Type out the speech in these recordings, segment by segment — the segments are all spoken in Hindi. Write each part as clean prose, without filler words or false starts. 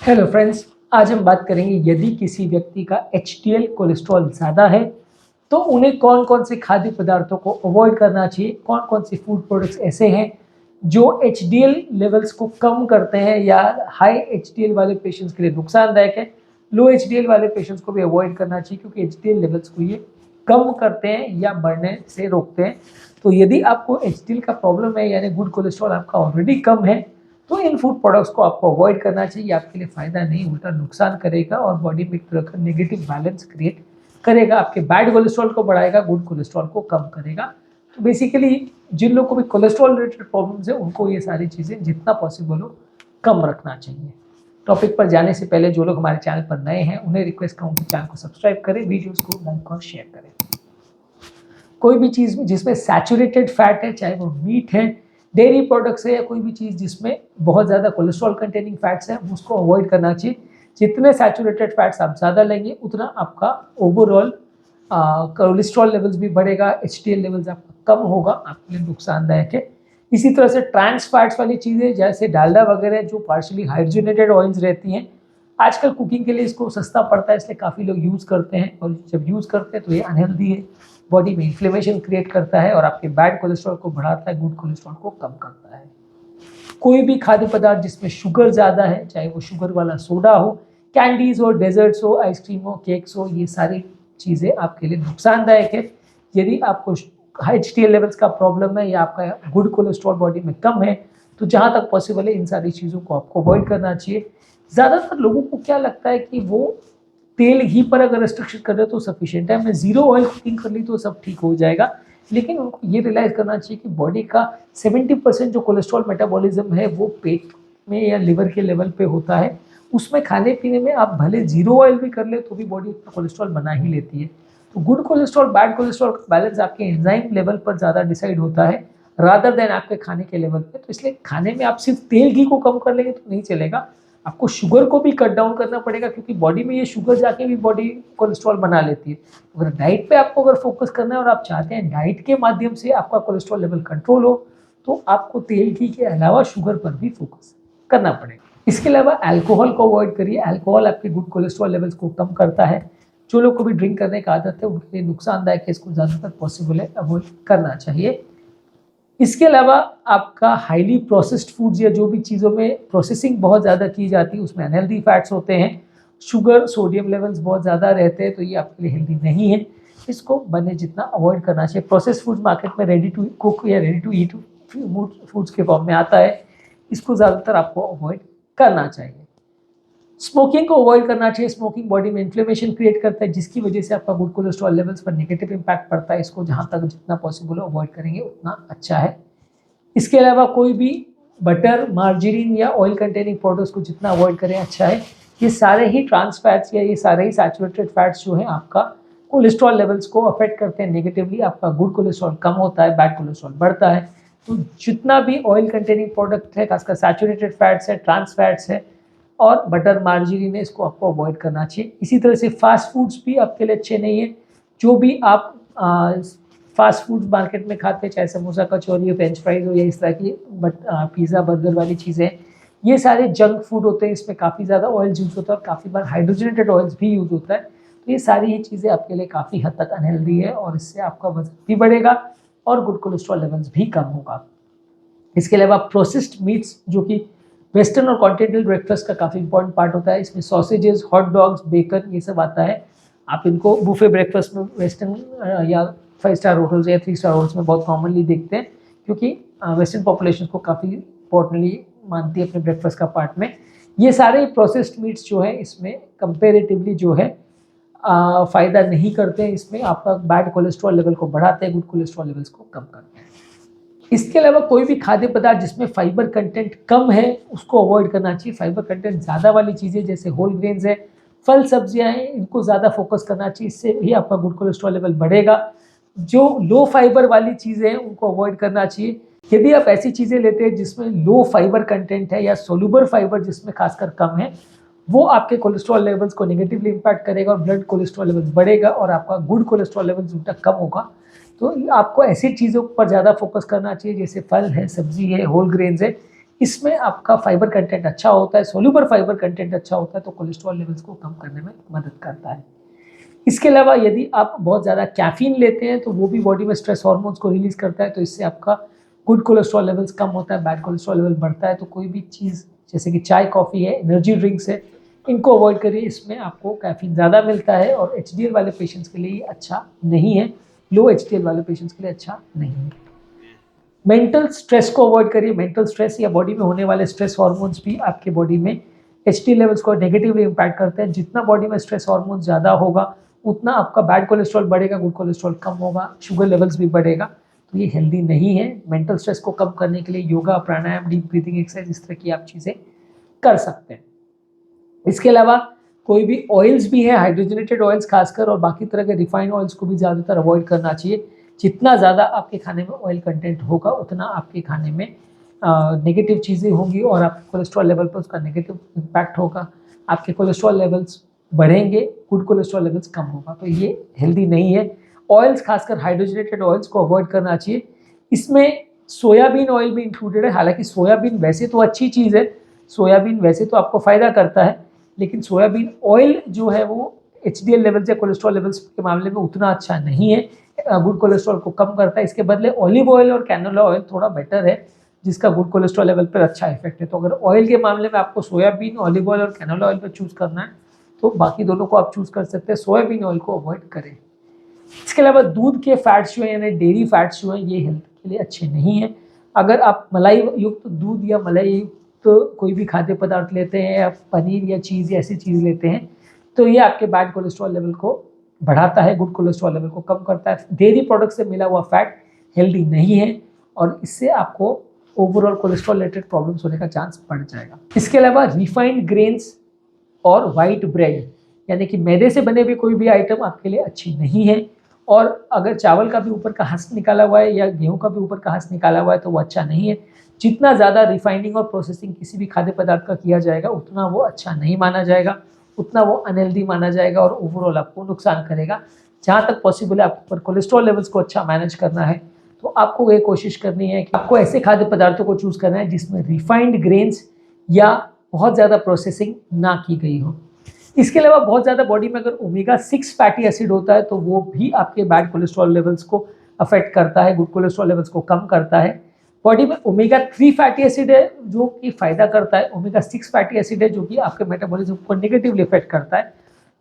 हेलो फ्रेंड्स, आज हम बात करेंगे यदि किसी व्यक्ति का एचडीएल कोलेस्ट्रॉल ज़्यादा है तो उन्हें कौन कौन से खाद्य पदार्थों को अवॉइड करना चाहिए। कौन कौन से फूड प्रोडक्ट्स ऐसे हैं जो एचडीएल लेवल्स को कम करते हैं या हाई एचडीएल वाले पेशेंट्स के लिए नुकसानदायक है। लो एचडीएल वाले पेशेंट्स को भी अवॉइड करना चाहिए क्योंकि एचडीएल लेवल्स को ये कम करते हैं या बढ़ने से रोकते हैं। तो यदि आपको एचडीएल का प्रॉब्लम है यानी गुड कोलेस्ट्रॉल आपका ऑलरेडी कम है तो इन फूड प्रोडक्ट्स को आपको अवॉइड करना चाहिए। आपके लिए फ़ायदा नहीं उल्टा नुकसान करेगा और बॉडी में एक तरह का नेगेटिव बैलेंस क्रिएट करेगा। आपके बैड कोलेस्ट्रॉल को बढ़ाएगा, गुड कोलेस्ट्रॉल को कम करेगा। तो बेसिकली जिन लोगों को भी कोलेस्ट्रॉल रिलेटेड प्रॉब्लम्स है उनको ये सारी चीज़ें जितना पॉसिबल हो कम रखना चाहिए। टॉपिक पर जाने से पहले जो लोग हमारे चैनल पर नए हैं उन्हें रिक्वेस्ट करूँ कि चैनल को सब्सक्राइब करें, वीडियोज़ को लाइक और शेयर करें। कोई भी चीज़ जिसमें सैचुरेटेड फैट है, चाहे वो मीट है, डेयरी प्रोडक्ट्स है या कोई भी चीज़ जिसमें बहुत ज़्यादा कोलेस्ट्रॉल कंटेनिंग फैट्स हैं, उसको अवॉइड करना चाहिए। जितने सैचुरेटेड फैट्स आप ज़्यादा लेंगे उतना आपका ओवरऑल कोलेस्ट्रॉल लेवल्स भी बढ़ेगा, एचडीएल लेवल्स आपका कम होगा, आपके लिए नुकसानदायक है। इसी तरह से ट्रांस फैट्स वाली चीज़ें जैसे डालडा वगैरह जो पार्शली हाइड्रोजनेटेड ऑयल्स रहती हैं, आजकल कुकिंग के लिए इसको सस्ता पड़ता है इसलिए काफ़ी लोग यूज़ करते हैं और जब यूज़ करते हैं तो ये अनहेल्दी है, बॉडी में इन्फ्लेमेशन क्रिएट करता है और आपके बैड कोलेस्ट्रॉल को बढ़ाता है, गुड कोलेस्ट्रॉल को कम करता है। कोई भी खाद्य पदार्थ जिसमें शुगर ज़्यादा है, चाहे वो शुगर वाला सोडा हो, कैंडीज़ हो, डेजर्ट्स हो, आइसक्रीम हो, केक्स हो, ये सारी चीज़ें आपके लिए नुकसानदायक है। यदि आपको एचडीएल लेवल्स का प्रॉब्लम है या आपका गुड कोलेस्ट्रॉल बॉडी में कम है तो जहाँ तक पॉसिबल है इन सारी चीज़ों को आपको अवॉइड करना चाहिए। ज़्यादातर लोगों को क्या लगता है कि वो तेल घी पर अगर रिस्ट्रिक्शन कर रहे हो तो सफिशिएंट है, मैं ज़ीरो ऑयल कुकिंग कर ली तो सब ठीक हो जाएगा। लेकिन उनको ये रियलाइज़ करना चाहिए कि बॉडी का 70% जो कोलेस्ट्रॉल मेटाबॉलिज्म है वो पेट में या लिवर के लेवल पे होता है। उसमें खाने पीने में आप भले ज़ीरो ऑयल भी कर ले तो भी बॉडी उतना कोलेस्ट्रॉल बना ही लेती है। तो गुड कोलेस्ट्रॉल बैड कोलेस्ट्रॉल का बैलेंस आपके एंजाइम लेवल पर ज़्यादा डिसाइड होता है रादर देन आपके खाने के लेवल पे। तो इसलिए खाने में आप सिर्फ तेल घी को कम कर लेंगे तो नहीं चलेगा, आपको शुगर को भी कट डाउन करना पड़ेगा क्योंकि बॉडी में ये शुगर जाके भी बॉडी कोलेस्ट्रॉल बना लेती है। अगर डाइट पे आपको अगर फोकस करना है और आप चाहते हैं डाइट के माध्यम से आपका कोलेस्ट्रॉल लेवल कंट्रोल हो तो आपको तेल घी के अलावा शुगर पर भी फोकस करना पड़ेगा। इसके अलावा अल्कोहल को अवॉइड करिए। अल्कोहल आपके गुड कोलेस्ट्रॉल लेवल्स को कम करता है। जो लोग को भी ड्रिंक करने का आदत है उनके लिए नुकसानदायक है, इसको ज़्यादातर पॉसिबल है अवॉइड करना चाहिए। इसके अलावा आपका हाईली प्रोसेस्ड फूड्स या जो भी चीज़ों में प्रोसेसिंग बहुत ज़्यादा की जाती है उसमें अनहेल्दी फैट्स होते हैं, शुगर सोडियम लेवल्स बहुत ज़्यादा रहते हैं तो ये आपके लिए हेल्दी नहीं है। इसको बने जितना अवॉइड करना चाहिए। प्रोसेस्ड फूड मार्केट में रेडी टू कुक या रेडी टू ईट फूड्स के फॉर्म में आता है, इसको ज़्यादातर आपको अवॉइड करना चाहिए। स्मोकिंग को अवॉइड करना चाहिए। स्मोकिंग बॉडी में इन्फ्लेमेशन क्रिएट करता है जिसकी वजह से आपका गुड कोलेस्ट्रॉल लेवल्स पर नेगेटिव इंपैक्ट पड़ता है। इसको जहाँ तक जितना पॉसिबल हो अवॉइड करेंगे उतना अच्छा है। इसके अलावा कोई भी बटर, मार्जरीन या ऑयल कंटेनिंग प्रोडक्ट्स को जितना अवॉइड करें अच्छा है। ये सारे ही ट्रांस फैट्स या ये सारे ही सैचुरेटेड फैट्स जो हैं आपका कोलेस्ट्रॉल लेवल्स को अफेक्ट करते हैं नेगेटिवली। आपका गुड कोलेस्ट्रॉल कम होता है, बैड कोलेस्ट्रॉल बढ़ता है। तो जितना भी ऑयल कंटेनिंग प्रोडक्ट है, खासकर सैचुरेटेड फैट्स है, ट्रांस फैट्स है और बटर, मार्जरीन है, इसको आपको अवॉइड करना चाहिए। इसी तरह से फास्ट फूड्स भी आपके लिए अच्छे नहीं है। जो भी आप फास्ट फूड मार्केट में खाते हैं, चाहे समोसा, कचौरी हो, फ्रेंच फ्राइज हो या इस तरह की पिज़्ज़ा, बर्गर वाली चीज़ें, ये सारे जंक फूड होते हैं। इसमें काफ़ी ज़्यादा ऑयल यूज़ होता है और काफ़ी बार हाइड्रोजनेटेड ऑयल्स भी यूज़ होता है। तो ये सारी ही चीज़ें आपके लिए काफ़ी हद तक अनहेल्दी है और इससे आपका वजन भी बढ़ेगा और गुड कोलेस्ट्रॉल लेवल्स भी कम होगा। इसके अलावा प्रोसेस्ड मीट्स जो कि वेस्टर्न और कॉन्टिनेंटल ब्रेकफास्ट का काफ़ी इंपॉर्टेंट पार्ट होता है, इसमें सॉसेजेस, हॉट डॉग्स, बेकन ये सब आता है। आप इनको बुफे ब्रेकफास्ट में वेस्टर्न या 5 स्टार होटल्स या 3 स्टार होटल्स में बहुत कॉमनली देखते हैं क्योंकि वेस्टर्न पॉपुलेशन को काफ़ी इंपॉर्टेंटली मानती है अपने ब्रेकफास्ट का पार्ट में। ये सारे प्रोसेस्ड मीट्स जो है इसमें कंपेरेटिवली जो है फ़ायदा नहीं करते हैं। इसमें आपका बैड कोलेस्ट्रॉल लेवल को बढ़ाते हैं, गुड कोलेस्ट्रॉल लेवल्स को कम करते हैं। इसके अलावा कोई भी खाद्य पदार्थ जिसमें फाइबर कंटेंट कम है उसको अवॉइड करना चाहिए। फाइबर कंटेंट ज़्यादा वाली चीज़ें जैसे होल ग्रेन्स है, फल सब्जियां हैं, इनको ज़्यादा फोकस करना चाहिए। इससे भी आपका गुड कोलेस्ट्रॉल लेवल बढ़ेगा। जो लो फाइबर वाली चीज़ें हैं उनको अवॉइड करना चाहिए। यदि आप ऐसी चीज़ें लेते हैं जिसमें लो फाइबर कंटेंट है या सोल्यूबल फाइबर जिसमें खासकर कम है, वो आपके कोलेस्ट्रॉल लेवल्स को नेगेटिवली इम्पैक्ट करेगा और ब्लड कोलेस्ट्रॉल लेवल्स बढ़ेगा और आपका गुड कोलेस्ट्रॉल लेवल्स उल्टा कम होगा। तो आपको ऐसी चीज़ों पर ज़्यादा फोकस करना चाहिए जैसे फल है, सब्जी है, होल ग्रेन्स है। इसमें आपका फाइबर कंटेंट अच्छा होता है, सोल्यूबल फाइबर कंटेंट अच्छा होता है, तो कोलेस्ट्रॉल लेवल्स को कम करने में मदद करता है। इसके अलावा यदि आप बहुत ज़्यादा कैफीन लेते हैं तो वो भी बॉडी में स्ट्रेस हार्मोन्स को रिलीज करता है, तो इससे आपका गुड कोलेस्ट्रॉल लेवल्स कम होता है, बैड कोलेस्ट्रॉल लेवल बढ़ता है। तो कोई भी चीज़ जैसे कि चाय, कॉफ़ी है, एनर्जी ड्रिंक्स है, इनको अवॉइड करिए। इसमें आपको कैफीन ज़्यादा मिलता है और एचडीएल वाले पेशेंट्स के लिए ये अच्छा नहीं है, लो एचडीएल वाले पेशेंट्स के लिए अच्छा नहीं है। मेंटल स्ट्रेस को अवॉइड करिए। मेंटल स्ट्रेस या बॉडी में होने वाले स्ट्रेस हार्मोन्स भी आपके बॉडी में एचडीएल लेवल्स को नेगेटिवली इम्पैक्ट करते हैं। जितना बॉडी में स्ट्रेस हार्मोन ज़्यादा होगा उतना आपका बैड कोलेस्ट्रॉल बढ़ेगा, गुड कोलेस्ट्रॉल कम होगा, शुगर लेवल्स भी बढ़ेगा, तो ये हेल्दी नहीं है। मेंटल स्ट्रेस को कम करने के लिए योगा, प्राणायाम, डीप ब्रीथिंग एक्सरसाइज, इस तरह की आप चीज़ें कर सकते हैं। इसके अलावा कोई भी ऑयल्स भी है, हाइड्रोजनेटेड ऑयल्स खासकर, और बाकी तरह के रिफाइंड ऑयल्स को भी ज़्यादातर अवॉइड करना चाहिए। जितना ज़्यादा आपके खाने में ऑयल कंटेंट होगा उतना आपके खाने में नेगेटिव चीज़ें होंगी और आपके कोलेस्ट्रॉल लेवल पर उसका नेगेटिव इम्पैक्ट होगा। आपके कोलेस्ट्रॉल लेवल्स बढ़ेंगे, गुड कोलेस्ट्रॉल लेवल्स कम होगा, तो ये हेल्दी नहीं है। ऑयल्स खासकर हाइड्रोजनेटेड ऑयल्स को अवॉइड करना चाहिए। इसमें सोयाबीन ऑयल भी इंक्लूडेड है। हालांकि सोयाबीन वैसे तो अच्छी चीज़ है, सोयाबीन वैसे तो आपको फ़ायदा करता है, लेकिन सोयाबीन ऑयल जो है वो एचडीएल लेवल्स या कोलेस्ट्रॉल लेवल्स के मामले में उतना अच्छा नहीं है, गुड कोलेस्ट्रॉल को कम करता है। इसके बदले ऑलिव ऑयल और कैनोला ऑयल थोड़ा बेटर है, जिसका गुड कोलेस्ट्रॉल लेवल पर अच्छा इफेक्ट है। तो अगर ऑयल के मामले में आपको सोयाबीन, ऑलिव ऑयल और कैनोला ऑयल पर चूज़ करना है तो बाकी दोनों को आप चूज़ कर सकते हैं, सोयाबीन ऑयल को अवॉइड करें। इसके अलावा दूध के फैट्स जो हैं, यानी डेयरी फैट्स जो हैं, ये हेल्थ के लिए अच्छे नहीं हैं। अगर आप मलाई युक्त दूध या मलाई युक्त कोई भी खाद्य पदार्थ लेते हैं या पनीर या चीज़ या ऐसी चीज़ लेते हैं तो ये आपके बैड कोलेस्ट्रॉल लेवल को बढ़ाता है, गुड कोलेस्ट्रॉल लेवल को कम करता है। डेयरी प्रोडक्ट से मिला हुआ फैट हेल्दी नहीं है और इससे आपको ओवरऑल कोलेस्ट्रॉल रिलेटेड प्रॉब्लम्स होने का चांस बढ़ जाएगा। इसके अलावा रिफाइंड ग्रेन्स और वाइट ब्रेड यानी कि मैदे से बने हुए कोई भी आइटम आपके लिए अच्छी नहीं है। और अगर चावल का भी ऊपर का हंस निकाला हुआ है या गेहूं का भी ऊपर का हंस निकाला हुआ है तो वो अच्छा नहीं है। जितना ज़्यादा रिफाइनिंग और प्रोसेसिंग किसी भी खाद्य पदार्थ का किया जाएगा उतना वो अच्छा नहीं माना जाएगा, उतना वो अनहेल्दी माना जाएगा और ओवरऑल आपको नुकसान करेगा। जहाँ तक पॉसिबल है आपको कोलेस्ट्रॉल लेवल्स को अच्छा मैनेज करना है तो आपको ये कोशिश करनी है कि आपको ऐसे खाद्य पदार्थों को चूज़ करना है जिसमें रिफाइंड ग्रेन्स या बहुत ज़्यादा प्रोसेसिंग ना की गई हो। इसके अलावा बहुत ज़्यादा बॉडी में अगर ओमेगा 6 फैटी एसिड होता है तो वो भी आपके बैड कोलेस्ट्रॉल लेवल्स को अफेक्ट करता है, गुड कोलेस्ट्रॉल लेवल्स को कम करता है। बॉडी में ओमेगा 3 फैटी एसिड है जो कि फ़ायदा करता है, ओमेगा 6 फैटी एसिड है जो कि आपके मेटाबॉलिज्म को नेगेटिवली इफेक्ट करता है।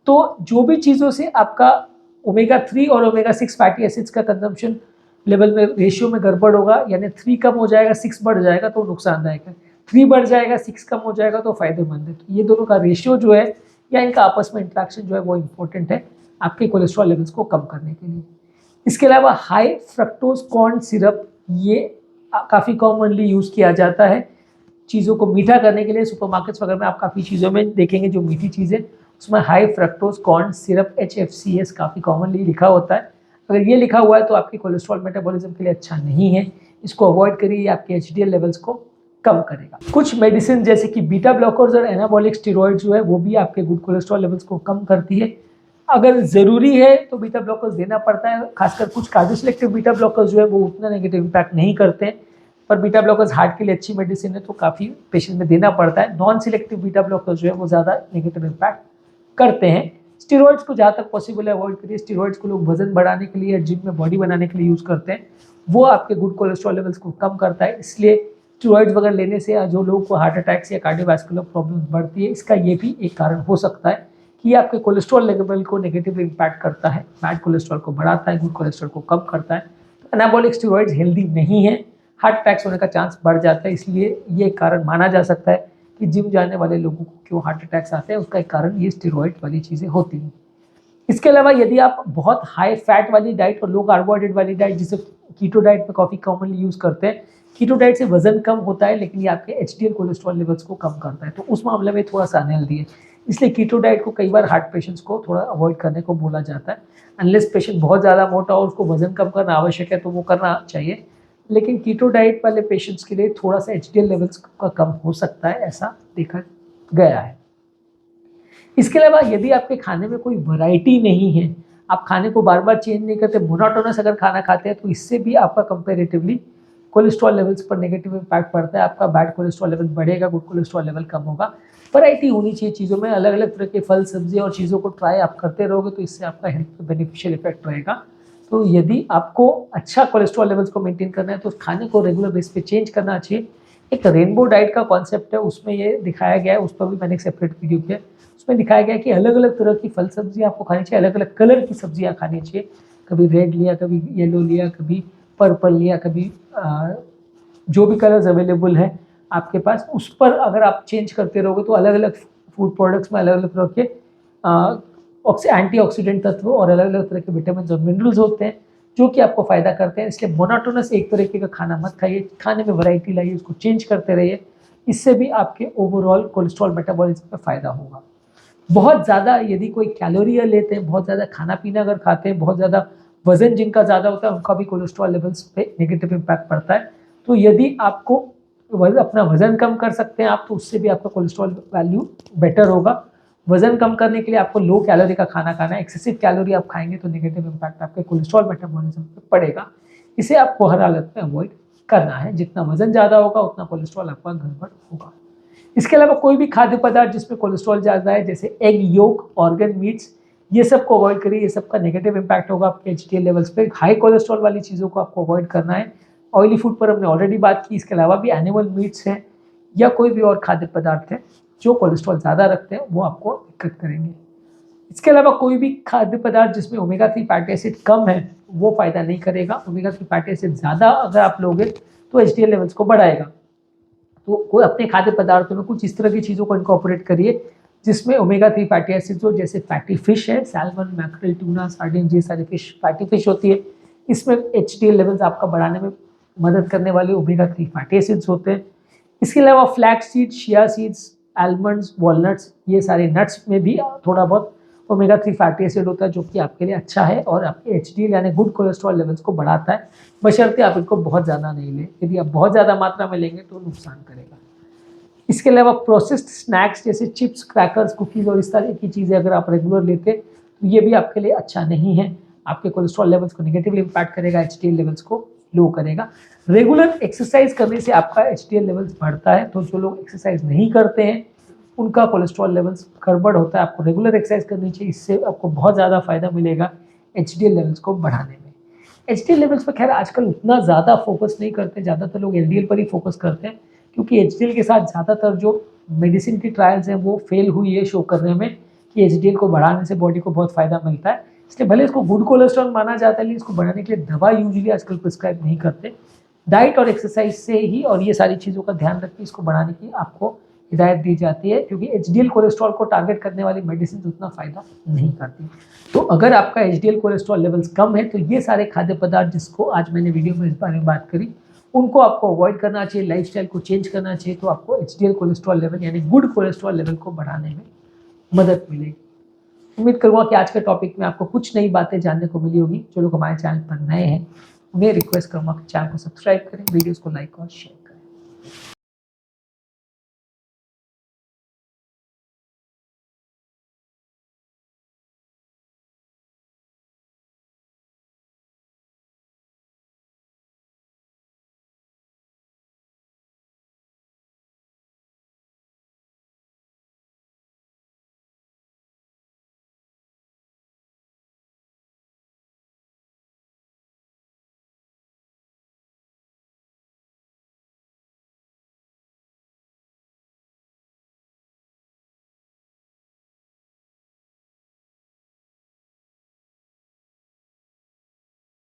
तो जो भी चीज़ों से आपका ओमेगा 3 और ओमेगा 6 फैटी एसिड्स का कंजम्पशन लेवल में रेशियो में गड़बड़ होगा, यानी 3 कम हो जाएगा 6 बढ़ जाएगा तो नुकसानदायक है, 3 बढ़ जाएगा 6 कम हो जाएगा तो फायदेमंद है। तो ये दोनों का रेशियो जो है या इनका आपस में इंट्रैक्शन जो है वो इम्पोर्टेंट है आपके कोलेस्ट्रॉल लेवल्स को कम करने के लिए। इसके अलावा हाई फ्रक्टोज कॉर्न सिरप ये काफ़ी कॉमनली यूज़ किया जाता है चीज़ों को मीठा करने के लिए। सुपरमार्केट्स वगैरह में आप काफ़ी चीज़ों में देखेंगे जो मीठी चीज़ें उसमें high fructose corn syrup HFCS काफ़ी कॉमनली लिखा होता है। अगर ये लिखा हुआ है तो आपके कोलेस्ट्रॉल मेटाबॉलिज्म के लिए अच्छा नहीं है, इसको अवॉइड करिए, आपके HDL लेवल्स को कम करेगा। कुछ मेडिसिन जैसे कि बीटा ब्लॉकर्स और एनाबॉलिक स्टेरॉइड जो है वो भी आपके गुड कोलेस्ट्रॉल लेवल्स को कम करती है। अगर ज़रूरी है तो बीटा ब्लॉकर्स देना पड़ता है, खासकर कुछ कार्डियोसेलेक्टिव बीटा ब्लॉकर्स जो है वो उतना नेगेटिव इम्पैक्ट नहीं करते हैं, पर बीटा ब्लॉकर्स हार्ट के लिए अच्छी मेडिसिन है तो काफ़ी पेशेंट में देना पड़ता है। नॉन सिलेक्टिव बीटा ब्लॉकर्स जो है वो ज़्यादा नेगेटिव इम्पैक्ट करते हैं। स्टेरॉइड्स को जहाँ तक पॉसिबल है अवॉइड करिए। स्टेरॉइड्स को लोग वजन बढ़ाने के लिए या जिम में बॉडी बनाने के लिए यूज़ करते हैं, वो आपके गुड कोलेस्ट्रॉल लेवल्स को कम करता है। इसलिए स्टेरॉइड्स वगैरह लेने से जो लोगों को हार्ट अटैक्स या कार्डियोवैस्कुलर प्रॉब्लम बढ़ती है, इसका ये भी एक कारण हो सकता है कि आपके कोलेस्ट्रॉल लेवल को नेगेटिव इम्पैक्ट करता है, बैड कोलेस्ट्रॉल को बढ़ाता है, गुड कोलेस्ट्रॉल को कम करता है। तो एनाबॉलिक स्टेरॉइड्स हेल्दी नहीं है, हार्ट अटैक्स होने का चांस बढ़ जाता है। इसलिए ये कारण माना जा सकता है कि जिम जाने वाले लोगों को क्यों हार्ट अटैक्स आते हैं, उसका एक कारण ये स्टेरॉइड वाली चीज़ें होती हैं। इसके अलावा यदि आप बहुत हाई फैट वाली डाइट और लो कार्बोहाइड्रेट वाली डाइट जिसे कीटो डाइट में काफ़ी कॉमनली यूज़ करते हैं, कीटो डाइट से वजन कम होता है लेकिन ये आपके HDL कोलेस्ट्रॉल लेवल्स को कम करता है, तो उस मामले में थोड़ा सा अनहेल्दी है। इसलिए कीटो डाइट को कई बार हार्ट पेशेंट्स को थोड़ा अवॉइड करने को बोला जाता है। अनलेस पेशेंट बहुत ज़्यादा मोटा हो, उसको वजन कम करना आवश्यक है तो वो करना चाहिए, लेकिन कीटो डाइट वाले पेशेंट्स के लिए थोड़ा सा HDL लेवल्स का कम हो सकता है, ऐसा देखा गया है। इसके अलावा यदि आपके खाने में कोई वैरायटी नहीं है, आप खाने को बार बार चेंज नहीं करते, मोनोटोनस अगर खाना खाते हैं तो इससे भी आपका कंपेरेटिवली कोलेस्ट्रॉल लेवल्स पर नेगेटिव इम्पैक्ट पड़ता है। आपका बैड कोलेस्ट्रॉल लेवल बढ़ेगा, गुड कोलेस्ट्रॉल लेवल कम होगा। वैरायटी होनी चाहिए चीज़ों में, अलग अलग तरह के फल सब्जी और चीज़ों को ट्राई आप करते रहोगे तो इससे आपका हेल्थ पे बेनिफिशियल इफेक्ट रहेगा। तो यदि आपको अच्छा कोलेस्ट्रॉल लेवल्स को मेंटेन करना है तो खाने को रेगुलर बेस पे चेंज करना चाहिए। एक रेनबो डाइट का कॉन्सेप्ट है, उसमें ये दिखाया गया है, उस पर भी मैंने एक सेपरेट वीडियो किया। उसमें दिखाया गया है कि अलग अलग तरह की फल सब्जियाँ आपको खानी चाहिए, अलग अलग कलर की सब्जियाँ खानी चाहिए। कभी रेड लिया, कभी येलो लिया, कभी पर्पल लिया, कभी जो भी कलर्स अवेलेबल हैं आपके पास, उस पर अगर आप चेंज करते रहोगे तो अलग अलग फूड प्रोडक्ट्स में अलग अलग तरह के एंटीऑक्सीडेंट तत्व और अलग अलग तरह के विटामिन और मिनरल्स होते हैं जो कि आपको फ़ायदा करते हैं। इसलिए मोनोटोनस एक तरीके का खाना मत खाइए, खाने में वैरायटी लाइए, उसको चेंज करते रहिए। इससे भी आपके ओवरऑल कोलेस्ट्रॉल मेटाबॉलिज्म में फ़ायदा होगा। बहुत ज़्यादा यदि कोई कैलोरियाँ लेते हैं, बहुत ज़्यादा खाना पीना अगर खाते हैं, बहुत ज़्यादा वज़न जिनका ज़्यादा होता है उनका भी कोलेस्ट्रॉल लेवल्स पे नेगेटिव इम्पैक्ट पड़ता है। तो यदि आपको अपना वज़न कम कर सकते हैं आप, तो उससे भी आपका कोलेस्ट्रॉल वैल्यू बेटर होगा। वज़न कम करने के लिए आपको लो कैलोरी का खाना खाना है। एक्सेसिव कैलोरी आप खाएंगे तो नेगेटिव इम्पैक्ट आपके कोलेस्ट्रॉल मेटाबॉलिज्म पे पड़ेगा। इसे आपको हर हालत में अवॉइड करना है। जितना वज़न ज़्यादा होगा उतना कोलेस्ट्रॉल आपका गड़बड़ होगा। इसके अलावा कोई भी खाद्य पदार्थ जिसमें कोलेस्ट्रॉल ज़्यादा है, जैसे एग योक, ऑर्गन मीट्स, ये सब को अवॉइड करिए। ये सब का नेगेटिव इम्पैक्ट होगा आपके एचडीएल लेवल्स पे। हाई कोलेस्ट्रॉल वाली चीज़ों को आपको अवॉइड करना है। ऑयली फूड पर हमने ऑलरेडी बात की। इसके अलावा भी एनिमल मीट्स हैं या कोई भी और खाद्य पदार्थ हैं जो कोलेस्ट्रॉल ज़्यादा रखते हैं, वो आपको दिक्कत करेंगे। इसके अलावा कोई भी खाद्य पदार्थ जिसमें ओमेगा 3 फैटी एसिड कम है वो फ़ायदा नहीं करेगा। ओमेगा 3 फैटी एसिड ज़्यादा अगर आप लोगे तो एचडीएल लेवल्स को बढ़ाएगा। तो कोई अपने खाद्य पदार्थों में कुछ इस तरह की चीज़ों को इनकॉर्पोरेट करिए जिसमें ओमेगा 3 फैटी एसिड्स हो, जैसे फैटी फिश है, सैल्मन, मैक्रेल, टूना, सार्डिन, ये सारी फिश फैटी फिश होती है। इसमें एचडीएल लेवल्स आपका बढ़ाने में मदद करने वाले ओमेगा 3 फैटी एसिड्स होते हैं। इसके अलावा flax seeds, chia seeds, almonds, walnuts, ये सारे नट्स में भी थोड़ा बहुत ओमेगा 3 फैटी एसिड होता है जो कि आपके लिए अच्छा है और आपके एचडीएल यानी गुड कोलेस्ट्रॉल लेवल्स को बढ़ाता है, बशर्ते आप इनको बहुत ज़्यादा नहीं लें। यदि आप बहुत ज़्यादा मात्रा में लेंगे तो नुकसान करेगा। इसके अलावा प्रोसेस्ड स्नैक्स जैसे चिप्स, क्रैकर्स, कुकीज़ और इस तरह की चीज़ें अगर आप रेगुलर लेते हैं तो ये भी आपके लिए अच्छा नहीं है। आपके कोलेस्ट्रॉल लेवल्स को नेगेटिवली इम्पैक्ट करेगा, एचडीएल लेवल्स को लो करेगा। रेगुलर एक्सरसाइज करने से आपका एचडीएल लेवल्स बढ़ता है। तो जो लोग एक्सरसाइज नहीं करते हैं उनका कोलेस्ट्रॉल लेवल्स गड़बड़ होता है। आपको रेगुलर एक्सरसाइज करनी चाहिए, इससे आपको बहुत ज़्यादा फायदा मिलेगा एचडीएल लेवल्स को बढ़ाने में। एचडीएल लेवल्स पर खैर आजकल उतना ज़्यादा फोकस नहीं करते, ज़्यादातर लोग एलडीएल पर ही फोकस करते हैं क्योंकि एचडीएल के साथ ज़्यादातर जो मेडिसिन की ट्रायल्स हैं वो फेल हुई है शो करने में कि एचडीएल को बढ़ाने से बॉडी को बहुत फ़ायदा मिलता है। इसलिए भले इसको गुड कोलेस्ट्रॉल माना जाता है लेकिन इसको बढ़ाने के लिए दवा यूजुअली आजकल प्रिस्क्राइब नहीं करते। डाइट और एक्सरसाइज से ही और ये सारी चीज़ों का ध्यान रख के इसको बढ़ाने की आपको हिदायत दी जाती है क्योंकि एचडीएल कोलेस्ट्रॉल को टारगेट करने वाली मेडिसिन उतना फ़ायदा नहीं करती। तो अगर आपका एचडीएल कोलेस्ट्रॉल लेवल्स कम है तो ये सारे खाद्य पदार्थ जिसको आज मैंने वीडियो में इस बारे में बात करी उनको आपको अवॉइड करना चाहिए, लाइफस्टाइल को चेंज करना चाहिए। तो आपको एचडीएल कोलेस्ट्रॉल लेवल यानी गुड कोलेस्ट्रॉल लेवल को बढ़ाने में मदद मिलेगी। उम्मीद करूँगा कि आज के टॉपिक में आपको कुछ नई बातें जानने को मिली होगी। जो लोग हमारे चैनल पर नए हैं उन्हें रिक्वेस्ट करूँगा कि चैनल को सब्सक्राइब करें, वीडियोज़ को लाइक और शेयर।